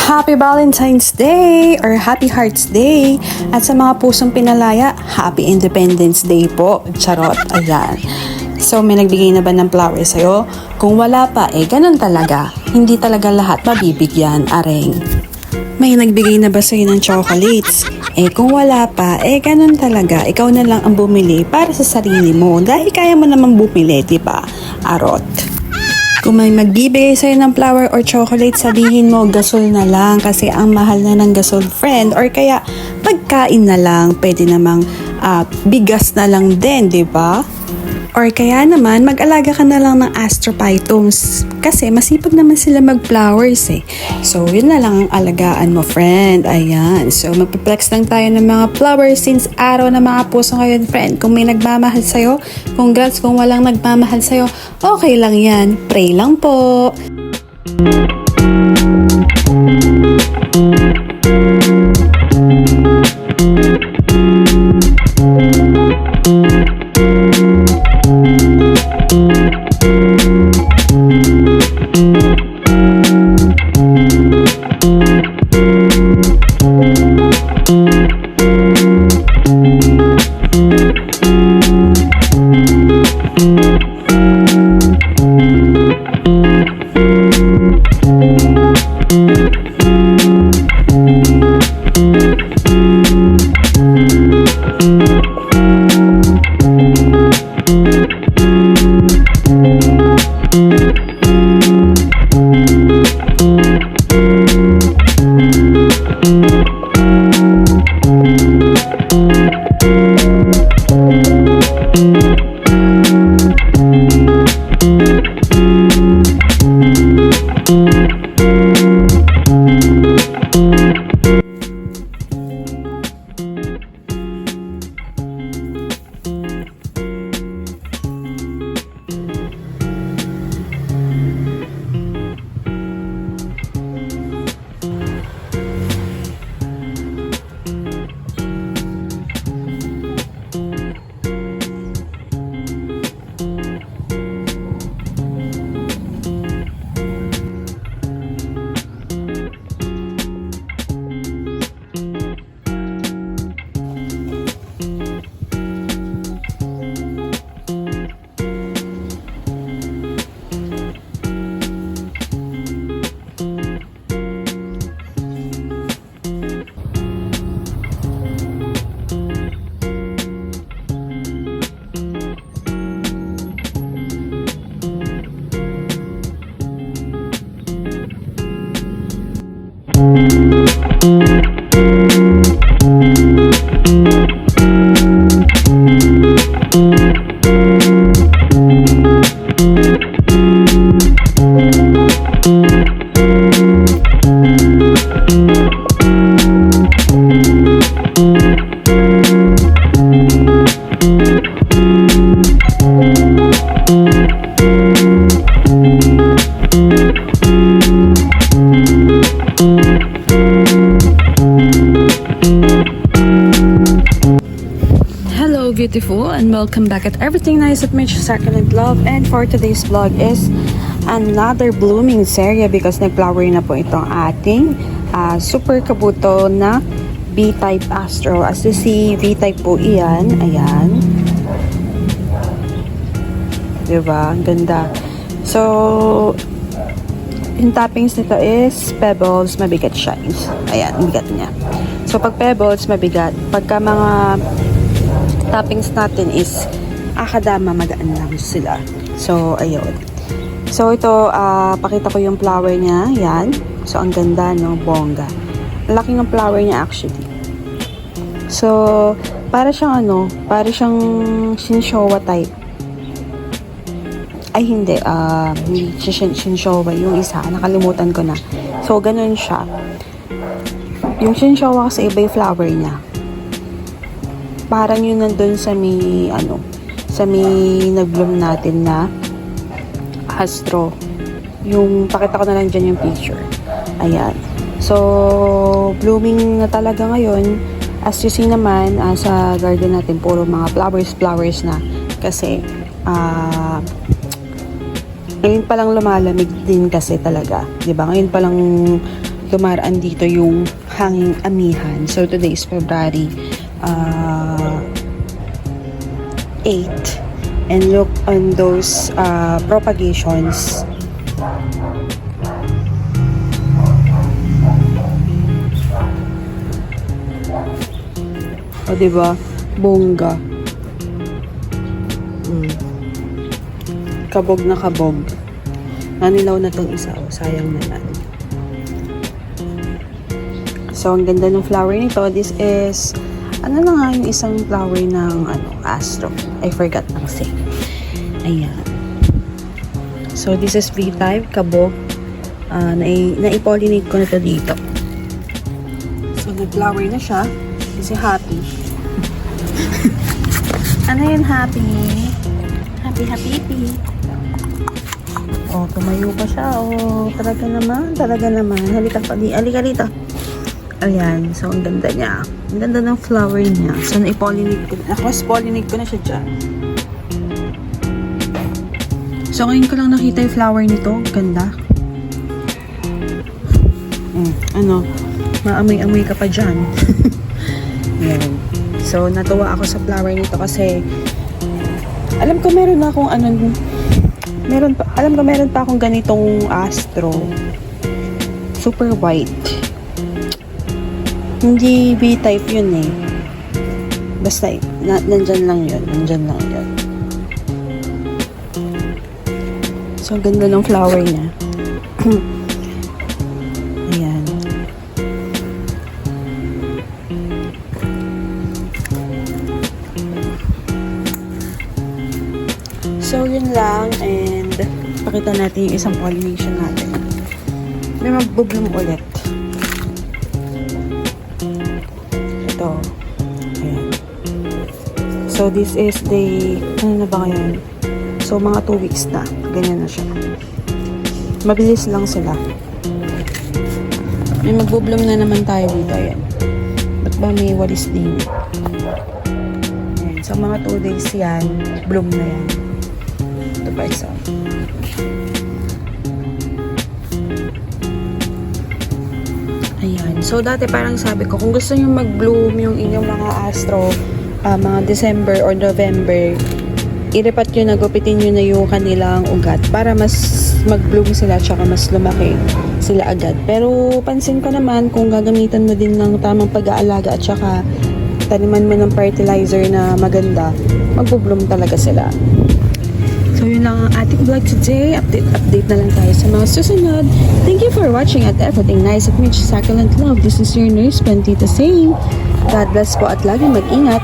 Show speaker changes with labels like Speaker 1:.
Speaker 1: Happy Valentine's Day or Happy Hearts Day. At sa mga pusong pinalaya, Happy Independence Day po. Charot, ayan. So, may nagbigay na ba ng flowers sa'yo? Kung wala pa, ganun talaga. Hindi talaga lahat mabibigyan, areng. May nagbigay na ba sa'yo ng chocolates? Kung wala pa, ganun talaga. Ikaw na lang ang bumili para sa sarili mo. Dahil kaya mo naman bumili, diba? Arot. Kung may magbibigay sa'yo ng flower or chocolate, sabihin mo, gasol na lang kasi ang mahal na ng gasol, friend. Or kaya, pagkain na lang, pwede namang bigas na lang din, diba? Or kaya naman, mag-alaga ka na lang ng astrophytums kasi masipag naman sila mag-flowers So, yun na lang ang alagaan mo, friend. Ayan. So, magpaplex lang tayo ng mga flowers since araw na mga puso ngayon, friend. Kung may nagmamahal sa'yo, congrats. Kung walang nagmamahal sa'yo, okay lang yan. Pray lang po. Beautiful and welcome back at Everything Nice at Mitch Succulent Love. And for today's vlog is another blooming seria because nag-flower na po itong ating super kabuto na B-type astro. As you see, V-type po iyan. Ayan. Diba? Ang ganda. So, yung toppings nito is pebbles, mabigat siya. Ayan, bigat niya. So, pag pebbles, mabigat. Pagka mga toppings natin is akadama, magaan lang sila. So, ayun. So, ito, pakita ko yung flower niya. Yan. So, ang ganda, no? Bongga. Ang laki ng flower niya, actually. So, para siyang para siyang Shinshowa type. Ay, hindi. Hindi Shinshowa. Yung isa, nakalimutan ko na. So, ganun siya. Yung Shinshowa kasi iba yung flower niya. Parang yun nandun sa may sa may nag-bloom natin na astro. Yung pakita ko na lang dyan yung picture. Ayan. So, blooming na talaga ngayon. As you see naman, sa garden natin, puro mga flowers na. Kasi, ngayon palang lumalamig din kasi talaga. 'Di ba? Ngayon palang dumaraan dito yung hanging amihan. So today is February 8. And look on those propagations. O, diba? Bongga. Kabog na kabog. Nanilaw na tong isa. O, sayang naman. So, ang ganda ng flower nito. This is, ano na nga yung isang flower ng astro. I forgot na kasi. Ayan. So, this is V-type, kabog. Na-pollinate ko na to dito. So, nag-flower na siya. Kasi happy. Ano yun, happy? Happy. Oh, tumayo pa siya. Oh, talaga naman. Halika dito. Ayan. So, ang ganda niya. Ang ganda ng flower niya. So, na-pollinate ko. Pollinate ko na siya dyan. So, ngayon ko lang nakita yung flower nito. Ganda. Maamoy-amoy ka pa dyan. Yan. So, natuwa ako sa flower nito kasi alam ko meron pa akong ganitong astro. Super white. Hindi V-type yun eh. Basta, nandyan lang yun. So, ganda ng flower niya. Ayan. So, yun lang. And, pakita natin yung isang pollination natin. May mag-bloom ulit. Ito. Ayan. So, this is the, ano na ba ngayon? So, mga 2 weeks na. Ganyan na siya. Mabilis lang sila. May mag-bloom na naman tayo dito. Ayan. Ba't ba may walis din? Ayan. So, mga 2 days yan. Bloom na yan. Ito pa isa. Ayan. So, dati parang sabi ko, kung gusto nyo mag-bloom yung inyong mga astro, mga December or November, iripat nyo na, gupitin nyo na yung kanilang ugat para mas mag-bloom sila tsaka mas lumaki sila agad. Pero, pansin ko naman, kung gagamitan mo din ng tamang pag-aalaga at tsaka taniman mo ng fertilizer na maganda, mag-bloom talaga sila. So, yun lang ang ating vlog today. Update na lang tayo sa mga susunod. Thank you for watching at everything nice at Mitch Succulent Love. This is your nurse, Pentita saying, God bless po at lagi mag-ingat.